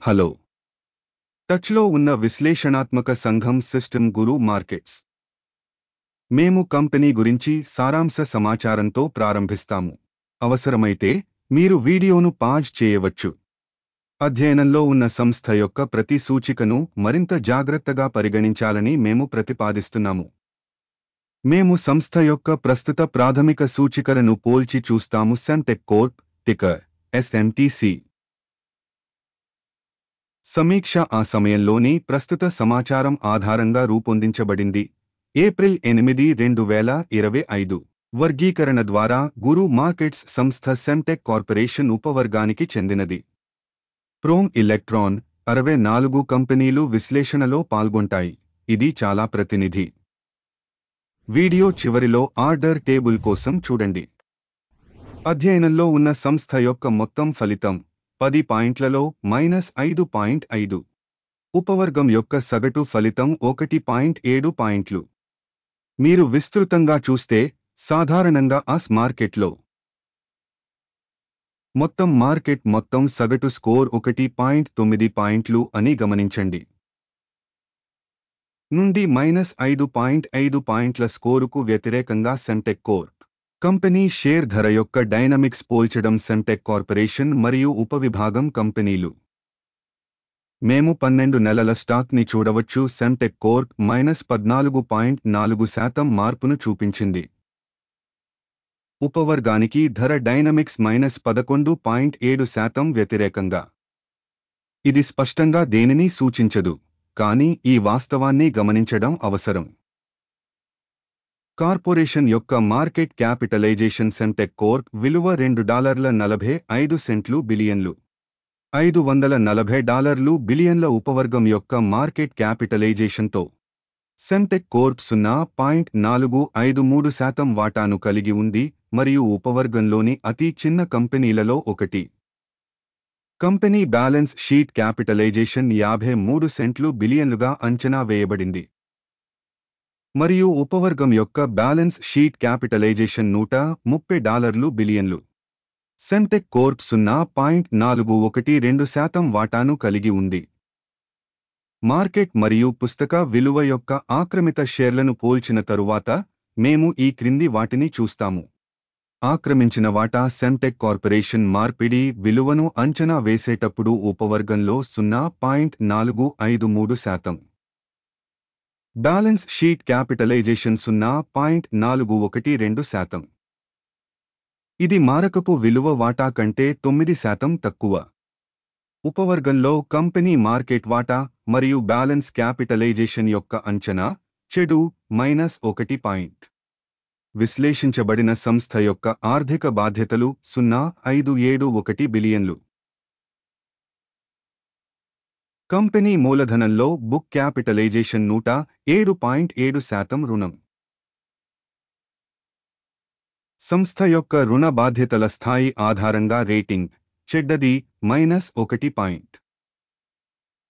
Hello. టచ్లో ఉన్న విశ్లేషణాత్మక సంఘం సిస్టమ్ గురు మార్కెట్స్. మేము కంపెనీ గురించి సారాంశ సమాచారంతో ప్రారంభిస్తాము. అవసరమైతే మీరు వీడియోను పాజ్ చేయవచ్చు. అధ్యయనంలో ఉన్న సంస్థ యొక్క ప్రతి సూచికను మరింత జాగ్రత్తగా పరిగణించాలని మేము ప్రతిపాదిస్తున్నాము. మేము సంస్థ యొక్క ప్రస్తుత ప్రాథమిక సూచికలను పోల్చి చూస్తాము. సెంటెక్ కోర్ప్, టికర్ SMTC. సమీక్ష ఆ సమయంలోని ప్రస్తుత సమాచారం ఆధారంగా రూపొందించబడింది. ఏప్రిల్ 8, 2025. వర్గీకరణ ద్వారా గురు మార్కెట్స్ సంస్థ సెంటెక్ కార్పొరేషన్ ఉపవర్గానికి చెందినది. ప్రోమ్ ఎలక్ట్రాన్ 64 కంపెనీలు విశ్లేషణలో పాల్గొంటాయి. ఇది చాలా ప్రతినిధి. వీడియో చివరిలో ఆర్డర్ టేబుల్ కోసం చూడండి. అధ్యయనంలో ఉన్న సంస్థ యొక్క మొత్తం ఫలితం 10 పాయింట్లలో -5.5. ఉపవర్గం యొక్క సగటు ఫలితం 1.7 పాయింట్లు. మీరు విస్తృతంగా చూస్తే సాధారణంగా ఆస్ మార్కెట్లో మొత్తం మార్కెట్ మొత్తం సగటు స్కోర్ 1.9 పాయింట్లు అని గమనించండి. నుండి -5.5 పాయింట్ల స్కోరుకు వ్యతిరేకంగా సెంటెక్ కోర్ప్ కంపెనీ షేర్ ధర యొక్క డైనమిక్స్ పోల్చడం. సెంటెక్ కార్పొరేషన్ మరియు ఉపవిభాగం కంపెనీలు. మేము 12 నెలల స్టాక్ని చూడవచ్చు. సెంటెక్ కోర్ప్ -14.4% మార్పును చూపించింది. ఉపవర్గానికి ధర డైనమిక్స్ -11.7% వ్యతిరేకంగా. ఇది స్పష్టంగా దేనిని సూచించదు, కానీ ఈ వాస్తవాన్ని గమనించడం అవసరం. కార్పొరేషన్ యొక్క మార్కెట్ క్యాపిటలైజేషన్. సెంటెక్ కోర్ప్ విలువ $2.45 బిలియన్లు. $540 బిలియన్ల ఉపవర్గం యొక్క మార్కెట్ క్యాపిటలైజేషన్తో సెంటెక్ కోర్ప్ 0.453% వాటాను కలిగి ఉంది మరియు ఉపవర్గంలోని అతి చిన్న కంపెనీలలో ఒకటి. కంపెనీ బ్యాలెన్స్ షీట్ క్యాపిటలైజేషన్ $53 బిలియన్లుగా అంచనా వేయబడింది మరియు ఉపవర్గం యొక్క బ్యాలెన్స్ షీట్ క్యాపిటలైజేషన్ $130 బిలియన్లు. సెంటెక్ కోర్ప్ 0.412% వాటాను కలిగి ఉంది. మార్కెట్ మరియు పుస్తక విలువ యొక్క ఆక్రమిత షేర్లను పోల్చిన తరువాత మేము ఈ క్రింది వాటిని చూస్తాము. ఆక్రమించిన వాటా. సెంటెక్ కార్పొరేషన్ మార్పిడి విలువను అంచనా వేసేటప్పుడు ఉపవర్గంలో 0.453%. Balance sheet capitalisation 0.412%. ఇది మారకపు విలువ వాటా కంటే 9% తక్కువ. ఉపవర్గంలో కంపెనీ మార్కెట్ వాటా మరియు బ్యాలెన్స్ క్యాపిటలైజేషన్ యొక్క అంచనా చెడు -1. విశ్లేషించబడిన సంస్థ యొక్క ఆర్థిక బాధ్యతలు 0.571 బిలియన్లు. కంపెనీ మూలధనంలో బుక్ క్యాపిటలైజేషన్ 107.7% రుణం. సంస్థ యొక్క రుణ బాధ్యతల స్థాయి ఆధారంగా రేటింగ్ చెడ్డది -1.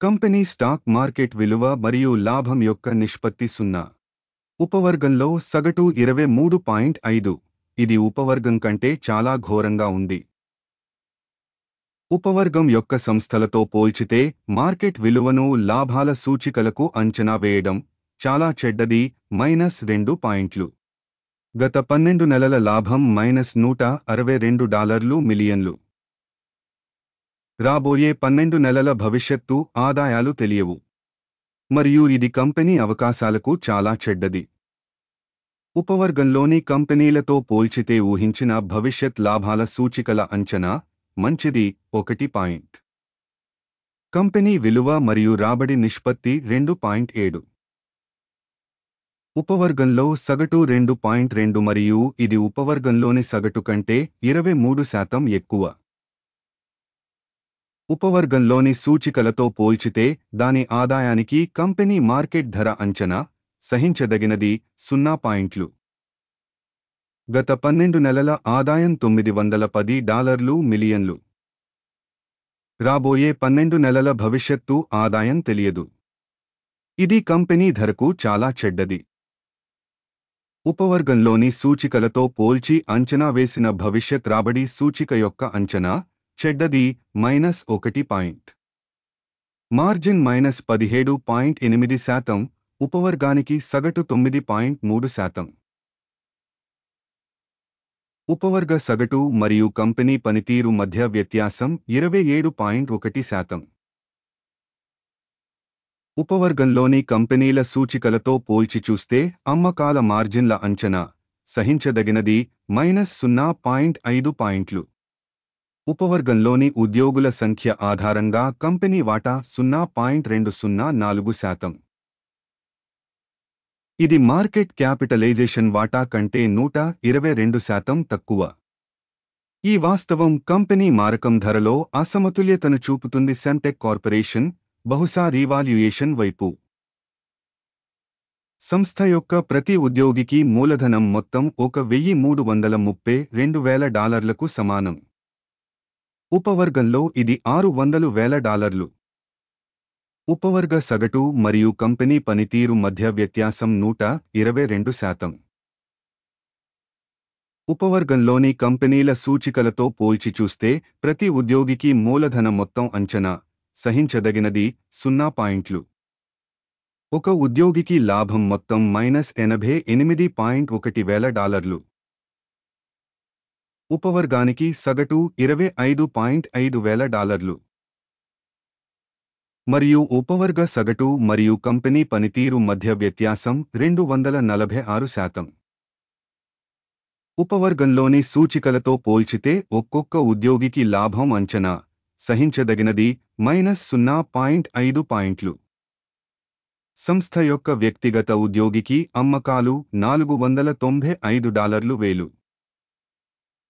కంపెనీ స్టాక్ మార్కెట్ విలువ మరియు లాభం యొక్క నిష్పత్తి 0. ఉపవర్గంలో సగటు 23.5. ఇది ఉపవర్గం కంటే చాలా ఘోరంగా ఉంది. ఉపవర్గం యొక్క సంస్థలతో పోల్చితే మార్కెట్ విలువను లాభాల సూచికలకు అంచనా వేయడం చాలా చెడ్డది -2 పాయింట్లు. గత 12 నెలల లాభం $162 మిలియన్లు. రాబోయే 12 నెలల భవిష్యత్తు ఆదాయాలు తెలియవు మరియు ఇది కంపెనీ అవకాశాలకు చాలా చెడ్డది. ఉపవర్గంలోని కంపెనీలతో పోల్చితే ఊహించిన భవిష్యత్ లాభాల సూచికల అంచనా మంచిది 1. కంపెనీ విలువ మరియు రాబడి నిష్పత్తి 2.7. ఉపవర్గంలో సగటు 2.2 మరియు ఇది ఉపవర్గంలోని సగటు కంటే 23% ఎక్కువ. ఉపవర్గంలోని సూచికలతో పోల్చితే దాని ఆదాయానికి కంపెనీ మార్కెట్ ధర అంచనా సహించదగినది 0 పాయింట్లు. గత 12 నెలల ఆదాయం $910 మిలియన్లు. రాబోయే 12 నెలల భవిష్యత్తు ఆదాయం తెలియదు. ఇది కంపెనీ ధరకు చాలా చెడ్డది. ఉపవర్గంలోని సూచికలతో పోల్చి అంచనా వేసిన భవిష్యత్ రాబడి సూచిక యొక్క అంచనా చెడ్డది -1. మార్జిన్ -17.8%, ఉపవర్గానికి సగటు 9.3%. ఉపవర్గ సగటు మరియు కంపెనీ పనితీరు మధ్య వ్యత్యాసం 27.1%. ఉపవర్గంలోని కంపెనీల సూచికలతో పోల్చి చూస్తే అమ్మకాల మార్జిన్ల అంచనా సహించదగినది -0.5 పాయింట్లు. ఉపవర్గంలోని ఉద్యోగుల సంఖ్య ఆధారంగా కంపెనీ వాటా 0.204%. ఇది మార్కెట్ క్యాపిటలైజేషన్ వాటా కంటే 122% తక్కువ. ఈ వాస్తవం కంపెనీ మారకం ధరలో అసమతుల్యతను చూపుతుంది. సెమ్టెక్ కార్పొరేషన్ బహుశా రీవాల్యుయేషన్ వైపు. సంస్థ యొక్క ప్రతి ఉద్యోగికి మూలధనం మొత్తం $1,332,000 సమానం. ఉపవర్గంలో ఇది $600,000. ఉపవర్గ సగటు మరియు కంపెనీ పనితీరు మధ్య వ్యత్యాసం 122%. ఉపవర్గంలోని కంపెనీల సూచికలతో పోల్చి చూస్తే ప్రతి ఉద్యోగికి మూలధన మొత్తం అంచనా సహించదగినది 0 పాయింట్లు. ఒక ఉద్యోగికి లాభం మొత్తం $88.1,000. ఉపవర్గానికి సగటు $25,500. మరియు ఉపవర్గ సగటు మరియు కంపెనీ పనితీరు మధ్య వ్యత్యాసం 246%. ఉపవర్గంలోని సూచికలతో పోల్చితే ఒక్కొక్క ఉద్యోగికి లాభం అంచనా సహించదగినది -0.5 పాయింట్లు. సంస్థ యొక్క వ్యక్తిగత ఉద్యోగికి అమ్మకాలు $495,000.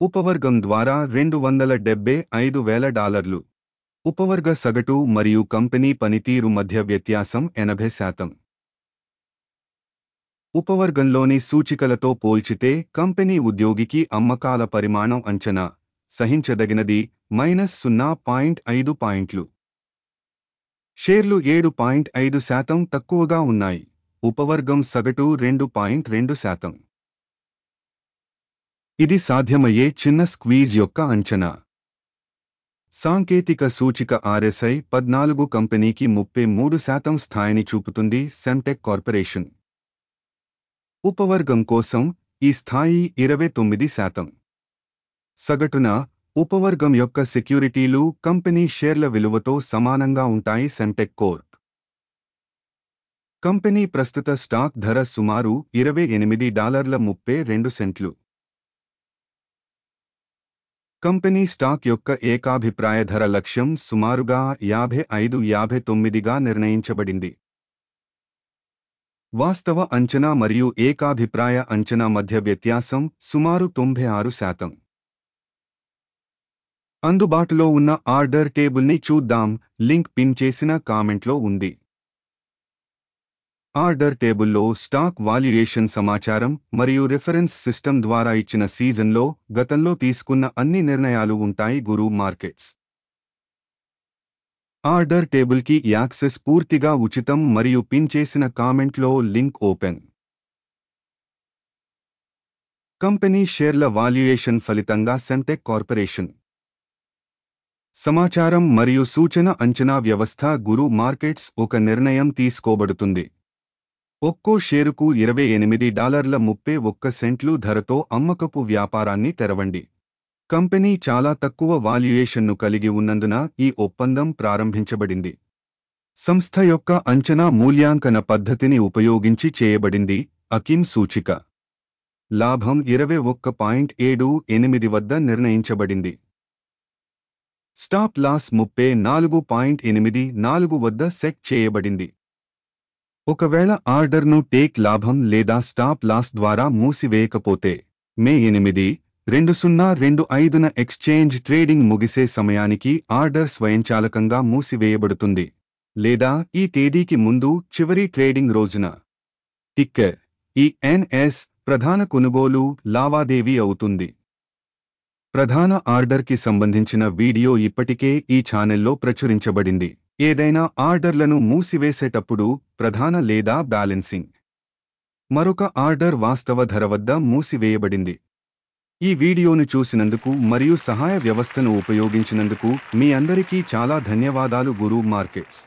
ఉపవర్గం ద్వారా $275,000. ఉపవర్గ సగటు మరియు కంపెనీ పనితీరు మధ్య వ్యత్యాసం 80%. ఉపవర్గంలోని సూచికలతో పోల్చితే కంపెనీ ఉద్యోగికి అమ్మకాల పరిమాణం అంచనా సహించదగినది -0.5 పాయింట్లు. షేర్లు 7.5% తక్కువగా ఉన్నాయి. ఉపవర్గం సగటు 2.2%. ఇది సాధ్యమయ్యే చిన్న స్క్వీజ్ యొక్క అంచనా. సాంకేతిక సూచిక RSI 14 కంపెనీకి 33% స్థాయిని చూపుతుంది. సెమ్టెక్ కార్పొరేషన్ ఉపవర్గం కోసం ఈ స్థాయి 29%. సగటున ఉపవర్గం యొక్క సెక్యూరిటీలు కంపెనీ షేర్ల విలువతో సమానంగా ఉంటాయి. సెమ్టెక్ కోర్ప్ కంపెనీ ప్రస్తుత స్టాక్ ధర సుమారు $28.32. కంపెనీ స్టాక్ యొక్క ఏకాభిప్రాయ ధర లక్ష్యం సుమారుగా 55-59గా నిర్ణయించబడింది. వాస్తవ అంచనా మరియు ఏకాభిప్రాయ అంచనా మధ్య వ్యత్యాసం సుమారు 96%. అందుబాటులో ఉన్న ఆర్డర్ టేబుల్ని చూద్దాం. లింక్ పిన్ చేసిన కామెంట్లో ఉంది. ఆర్డర్ టేబుల్లో స్టాక్ వాల్యుయేషన్ సమాచారం మరియు రిఫరెన్స్ సిస్టమ్ ద్వారా ఇచ్చిన సీజన్లో గతంలో తీసుకున్న అన్ని నిర్ణయాలు ఉంటాయి. గురు మార్కెట్స్ ఆర్డర్ టేబుల్కి యాక్సెస్ పూర్తిగా ఉచితం మరియు పిన్ చేసిన కామెంట్లో లింక్ ఓపెన్. కంపెనీ షేర్ల వాల్యుయేషన్ ఫలితంగా సెమ్టెక్ కార్పొరేషన్ సమాచారం మరియు సూచన అంచనా వ్యవస్థ గురు మార్కెట్స్ ఒక నిర్ణయం తీసుకోబడుతుంది. ఒక్కో షేరుకు $28.31 ధరతో అమ్మకపు వ్యాపారాన్ని తెరవండి. కంపెనీ చాలా తక్కువ వాల్యుయేషన్ను కలిగి ఉన్నందున ఈ ఒప్పందం ప్రారంభించబడింది. సంస్థ యొక్క అంచనా మూల్యాంకన పద్ధతిని ఉపయోగించి చేయబడింది. అకిమ్ సూచిక లాభం 21.78 వద్ద నిర్ణయించబడింది. స్టాప్ లాస్ 34.84 వద్ద సెట్ చేయబడింది. ఒకవేళ ఆర్డర్ను టేక్ లాభం లేదా స్టాప్ లాస్ ద్వారా మూసివేయకపోతే మే 8, 2025న ఎక్స్చేంజ్ ట్రేడింగ్ ముగిసే సమయానికి ఆర్డర్ స్వయంచాలకంగా మూసివేయబడుతుంది లేదా ఈ తేదీకి ముందు చివరి ట్రేడింగ్ రోజున. టిక్కర్ ENS ప్రధాన కొనుగోలు లావాదేవీ అవుతుంది. ప్రధాన ఆర్డర్కి సంబంధించిన వీడియో ఇప్పటికే ఈ ఛానెల్లో ప్రచురించబడింది. ఏదైనా ఆర్డర్లను మూసివేసేటప్పుడు ప్రధాన లేదా బ్యాలెన్సింగ్ మరొక ఆర్డర్ వాస్తవ ధర వద్ద మూసివేయబడింది. ఈ వీడియోను చూసినందుకు మరియు సహాయ వ్యవస్థను ఉపయోగించినందుకు మీ అందరికీ చాలా ధన్యవాదాలు. గురు మార్కెట్స్